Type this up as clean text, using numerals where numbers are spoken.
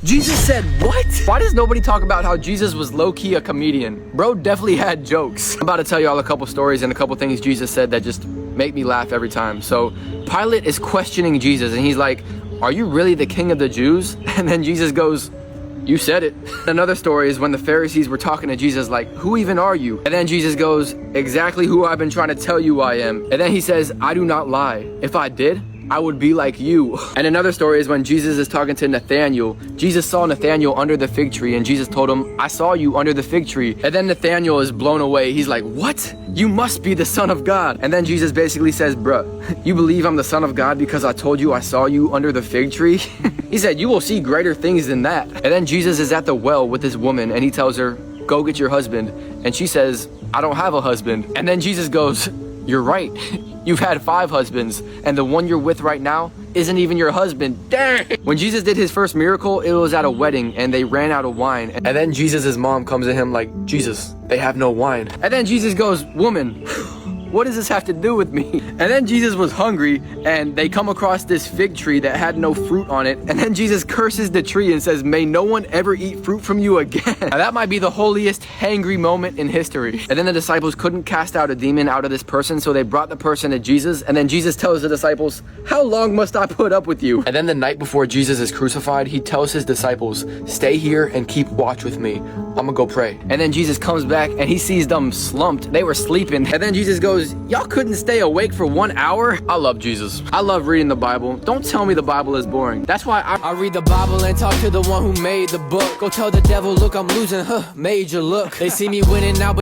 Jesus said what? Why does nobody talk about how Jesus was low-key a comedian? Bro definitely had jokes. I'm about to tell y'all a couple stories and a couple things Jesus said that just make me laugh every time. So Pilate is questioning Jesus and he's like, "Are you really the king of the Jews?" And then Jesus goes, "You said it." Another story is when the Pharisees were talking to Jesus like, "Who even are you?" And then Jesus goes, "Exactly who I've been trying to tell you I am." And then he says, "I do not lie. If I did, I would be like you." And another story is when Jesus is talking to Nathanael. Jesus saw Nathanael under the fig tree and Jesus told him, "I saw you under the fig tree." And then Nathanael is blown away. He's like, "What? You must be the Son of God." And then Jesus basically says, "Bruh, you believe I'm the Son of God because I told you I saw you under the fig tree?" He said, "You will see greater things than that." And then Jesus is at the well with this woman and he tells her, "Go get your husband." And she says, "I don't have a husband." And then Jesus goes, "You're right. You've had 5 husbands, and the one you're with right now isn't even your husband." Dang! When Jesus did his first miracle, it was at a wedding, and they ran out of wine. And then Jesus' mom comes to him like, "Jesus, they have no wine." And then Jesus goes, "Woman, what does this have to do with me?" And then Jesus was hungry, and they come across this fig tree that had no fruit on it. And then Jesus curses the tree and says, "May no one ever eat fruit from you again." Now that might be the holiest hangry moment in history. And then the disciples couldn't cast out a demon out of this person, so they brought the person to Jesus. And then Jesus tells the disciples, "How long must I put up with you?" And then the night before Jesus is crucified, he tells his disciples, "Stay here and keep watch with me. I'm gonna go pray." And then Jesus comes back and he sees them slumped. They were sleeping. And then Jesus goes, "Y'all couldn't stay awake for 1 hour?" I love Jesus. I love reading the Bible. Don't tell me the Bible is boring. That's why I read the Bible and talk to the one who made the book. Go tell the devil, "Look, I'm losing, major look." They see me winning now, but